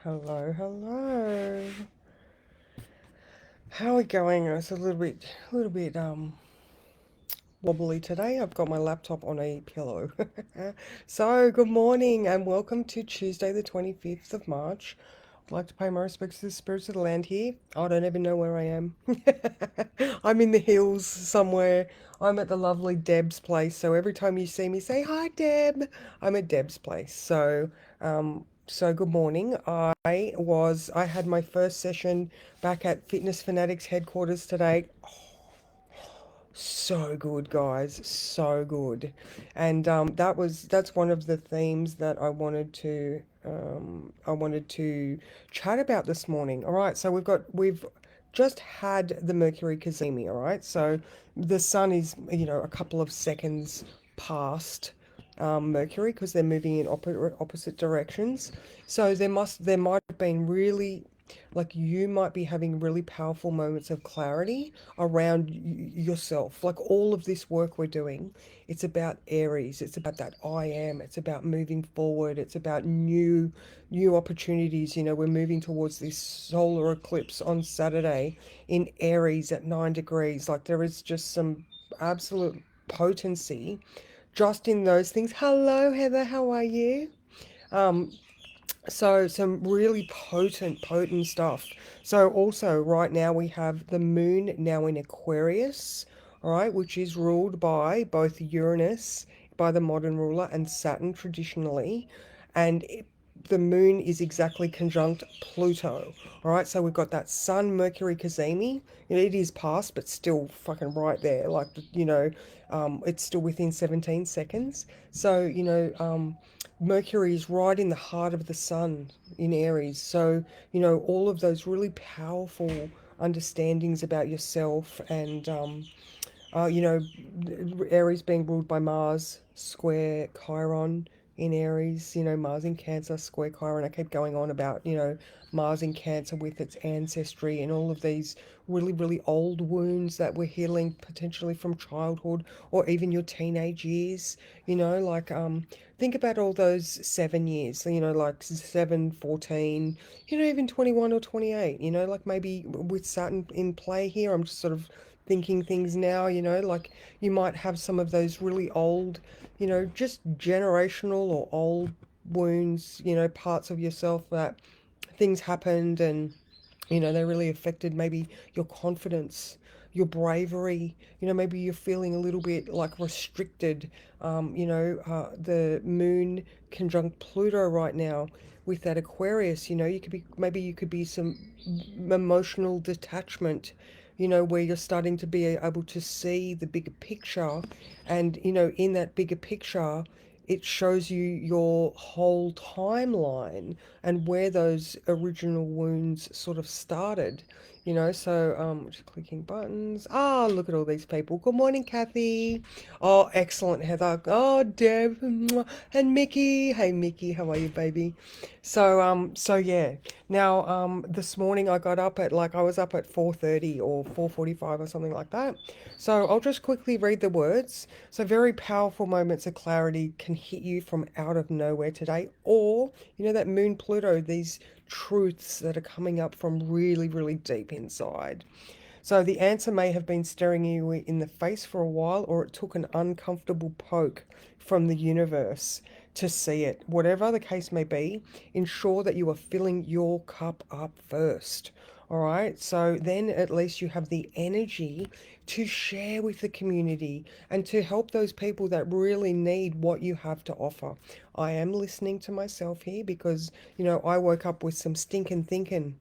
Hello, hello. How are we going? It's a little bit wobbly today. I've got my laptop on a pillow. So, good morning and welcome to Tuesday, the 25th of March. I'd like to pay my respects to the spirits of the land here. I don't even know where I am. I'm in the hills somewhere. I'm at the lovely Deb's place. So every time you see me, say hi, Deb. I'm at Deb's place. So good morning. I had my first session back at Fitness Fanatics headquarters today. So good, guys, so good. And that's one of the themes that I wanted to chat about this morning. All right, so we've just had the Mercury Cazimi. All right, so the sun is a couple of seconds past Mercury because they're moving in opposite directions. So there might have been really, like, you might be having really powerful moments of clarity around yourself. Like, all of this work we're doing, it's about Aries, it's about that I am, it's about moving forward, it's about new opportunities. We're moving towards this solar eclipse on Saturday in Aries at 9 degrees. Like, there is just some absolute potency just in those things. Hello, Heather, how are you? Um, so some really potent stuff. So also right now we have the moon now in Aquarius, all right, which is ruled by both Uranus, by the modern ruler, and Saturn traditionally. And the moon is exactly conjunct Pluto. All right, so we've got that Sun Mercury Cazimi. It is past, but still fucking right there. Like, it's still within 17 seconds. So, Mercury is right in the heart of the sun in Aries. So, all of those really powerful understandings about yourself and, uh, you know, Aries being ruled by Mars, square Chiron in Aries, Mars in Cancer, square Chiron. I keep going on about, Mars in Cancer with its ancestry and all of these really, really old wounds that we're healing potentially from childhood or even your teenage years, think about all those 7 years, like 7, 14, even 21 or 28, like maybe with Saturn in play here. I'm just sort of thinking things now, like you might have some of those really old, just generational or old wounds, parts of yourself that things happened and they really affected maybe your confidence, your bravery. Maybe you're feeling a little bit like restricted. The moon conjunct Pluto right now with that Aquarius. You could be some emotional detachment. Where you're starting to be able to see the bigger picture, and in that bigger picture, it shows you your whole timeline and where those original wounds sort of started. Just clicking buttons. Ah, look at all these people. Good morning, Kathy. Oh, excellent, Heather. Oh, Deb. Mwah. And Mickey. Hey, Mickey, how are you, baby? So yeah. Now, this morning I got up at, like, I was up at 4:30 or 4:45 or something like that. So I'll just quickly read the words. So, very powerful moments of clarity can hit you from out of nowhere today, or that Moon Pluto, these truths that are coming up from really, really deep inside. So, the answer may have been staring you in the face for a while, or it took an uncomfortable poke from the universe to see it. Whatever the case may be, ensure that you are filling your cup up first. All right, so then at least you have the energy to share with the community and to help those people that really need what you have to offer. I am listening to myself here because, I woke up with some stinking thinking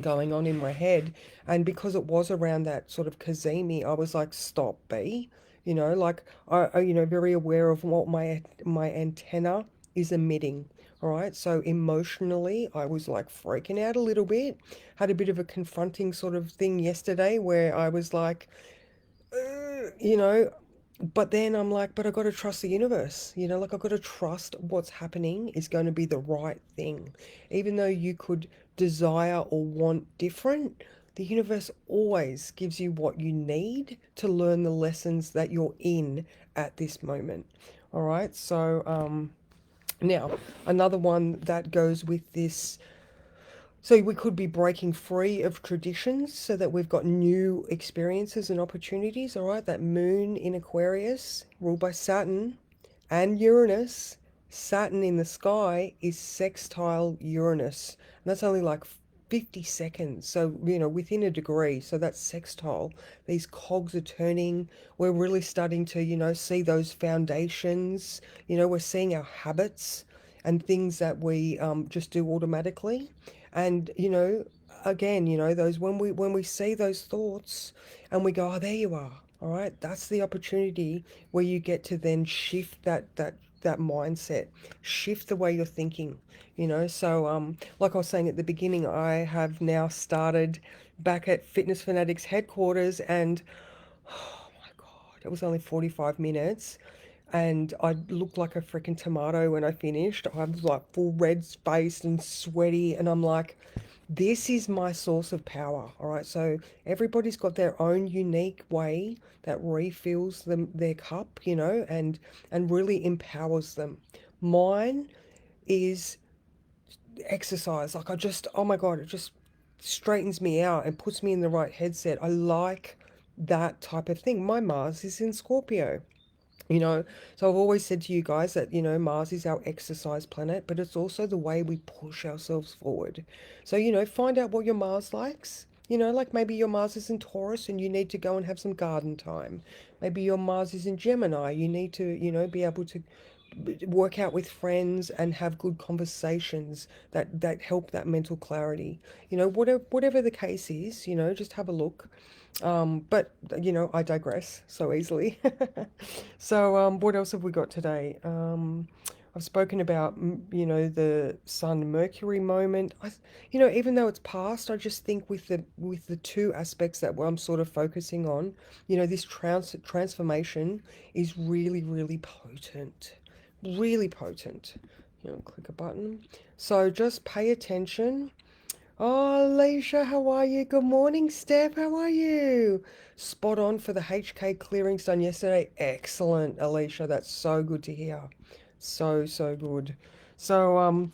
going on in my head. And because it was around that sort of Cazimi, I was like, stop, B. Like, very aware of what my antenna is emitting. All right. So emotionally, I was like freaking out a little bit. Had a bit of a confronting sort of thing yesterday where I was like, you know, but then I'm like, but I got to trust the universe, like I got to trust what's happening is going to be the right thing. Even though you could desire or want different, the universe always gives you what you need to learn the lessons that you're in at this moment. All right. So, now another one that goes with this So we could be breaking free of traditions so that we've got new experiences and opportunities, all right? That moon in Aquarius, ruled by Saturn and Uranus. Saturn in the sky is sextile Uranus. And that's only like 50 seconds. So, within a degree. So that's sextile. These cogs are turning. We're really starting to, see those foundations. We're seeing our habits and things that we just do automatically. And, again, those when we see those thoughts and we go, oh, there you are. All right, that's the opportunity where you get to then shift that mindset, shift the way you're thinking. So like I was saying at the beginning, I have now started back at Fitness Fanatics headquarters, and oh my God, it was only 45 minutes. And I looked like a freaking tomato when I finished. I was like full red faced and sweaty. And I'm like, this is my source of power. All right. So everybody's got their own unique way that refills them their cup, and really empowers them. Mine is exercise. Like, I just, oh my God, it just straightens me out and puts me in the right headset. I like that type of thing. My Mars is in Scorpio. You know, so I've always said to you guys that, Mars is our exercise planet, but it's also the way we push ourselves forward. So, find out what your Mars likes. Like maybe your Mars is in Taurus and you need to go and have some garden time. Maybe your Mars is in Gemini. You need to, be able to work out with friends and have good conversations that help that mental clarity. Whatever the case is, just have a look. But I digress so easily. So what else have we got today? I've spoken about the Sun Mercury moment. Even though it's past, I just think with the two aspects that I'm sort of focusing on, this transformation is really, really potent, really potent. Click a button. So just pay attention. Oh, Alicia, how are you? Good morning, Steph. How are you? Spot on for the HK clearings done yesterday. Excellent, Alicia. That's so good to hear. So, so good. So,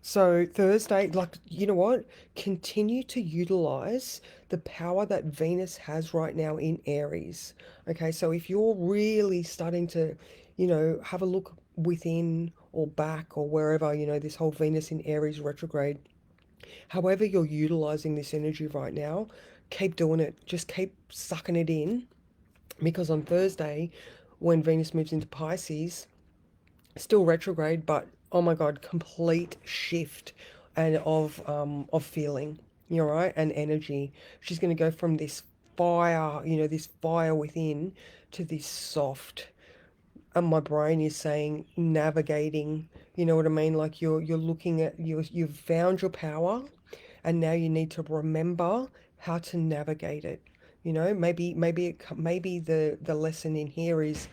so Thursday, like, you know what? Continue to utilize the power that Venus has right now in Aries. Okay, so if you're really starting to, have a look within or back or wherever, this whole Venus in Aries retrograde, however you're utilizing this energy right now, keep doing it. Just keep sucking it in, because on Thursday, when Venus moves into Pisces, still retrograde, but oh my God, complete shift and of feeling, you're right, and energy. She's going to go from this fire, this fire within, to this soft. And my brain is saying navigating. You know what I mean? Like you're looking at you've found your power, and now you need to remember how to navigate it. Maybe the lesson in here is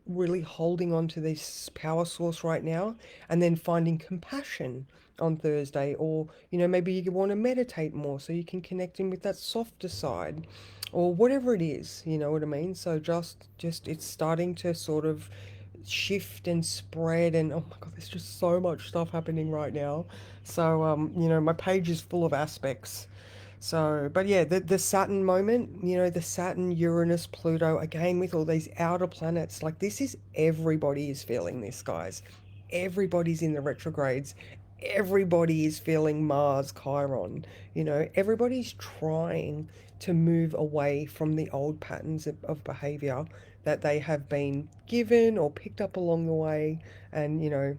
really holding on to this power source right now, and then finding compassion on Thursday. Or maybe you want to meditate more so you can connect in with that softer side, or whatever it is. You know what I mean? So just it's starting to sort of shift and spread, and oh my God, there's just so much stuff happening right now. So my page is full of aspects. So, but yeah, the Saturn moment, the Saturn, Uranus, Pluto, again with all these outer planets, like this is, everybody is feeling this, guys. Everybody's in the retrogrades. Everybody is feeling Mars, Chiron. Everybody's trying to move away from the old patterns of behavior that they have been given or picked up along the way. And,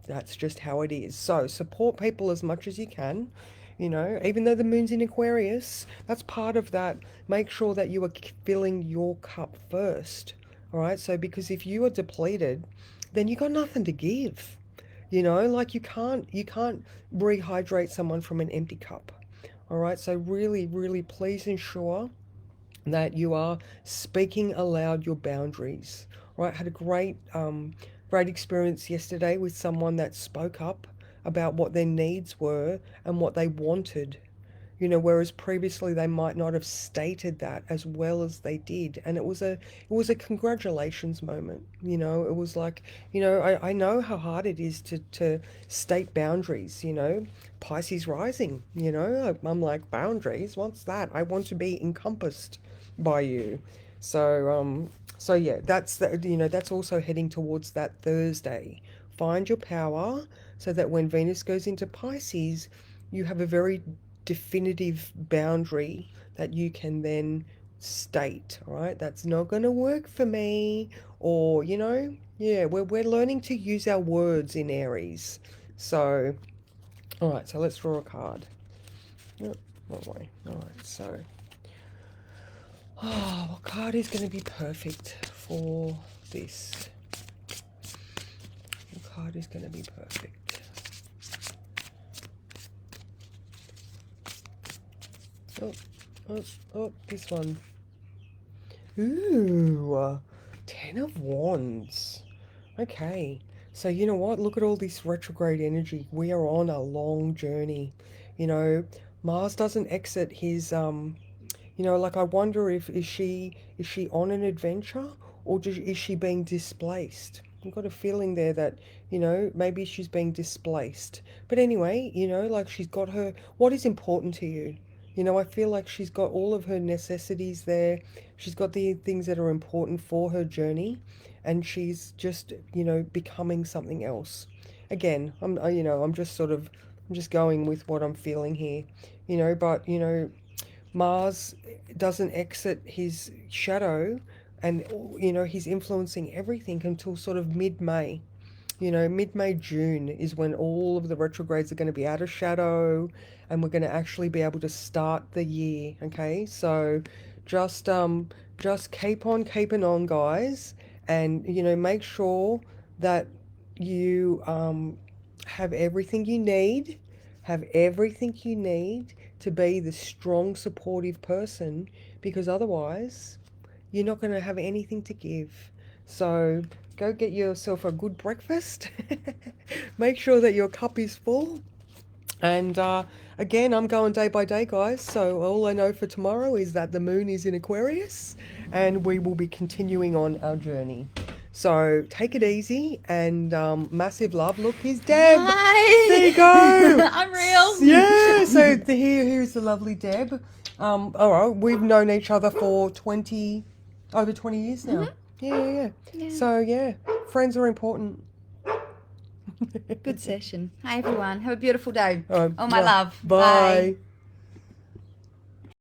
that's just how it is. So support people as much as you can. Even though the moon's in Aquarius, that's part of that. Make sure that you are filling your cup first. All right. So, because if you are depleted, then you got nothing to give. Like you can't rehydrate someone from an empty cup. All right. So really, really, please ensure that you are speaking aloud your boundaries. Right, had a great experience yesterday with someone that spoke up about what their needs were and what they wanted. whereas previously they might not have stated that as well as they did. And it was a congratulations moment. It was like, I know how hard it is to state boundaries. Pisces rising, I'm like, boundaries, what's that? I want to be encompassed by you. So yeah, that's also heading towards that Thursday. Find your power so that when Venus goes into Pisces, you have a very definitive boundary that you can then state, all right? That's not going to work for me. Or, yeah, we're learning to use our words in Aries. So, all right, so let's draw a card. No, wrong way. All right, so, what card is going to be perfect for this? What card is going to be perfect? Oh, oh, oh, this one. Ooh, Ten of Wands. Okay, so you know what? Look at all this retrograde energy. We are on a long journey. You know, Mars doesn't exit his like I wonder if is she on an adventure, or is she being displaced? I've got a feeling there that, maybe she's being displaced. But anyway, like she's got her, what is important to you? I feel like she's got all of her necessities there. She's got the things that are important for her journey, and she's just, becoming something else. Again, I'm just I'm just going with what I'm feeling here. But, Mars doesn't exit his shadow, and he's influencing everything until sort of mid-May. Mid-May, June is when all of the retrogrades are going to be out of shadow, and we're going to actually be able to start the year. Okay, so just keep on keeping on, guys, and make sure that you have everything you need, have everything you need to be the strong, supportive person, because otherwise you're not going to have anything to give. So go get yourself a good breakfast. Make sure that your cup is full. And again, I'm going day by day, guys. So all I know for tomorrow is that the moon is in Aquarius, and we will be continuing on our journey. So take it easy, and massive love. Look, here's Deb. There you Hi! go. I'm real. Yeah. So here's the lovely Deb. All right, we've known each other for over 20 years now. Yeah. Yeah. So yeah, friends are important. Good session. Hi, everyone. Have a beautiful day. All right, Oh, my love. Bye. bye.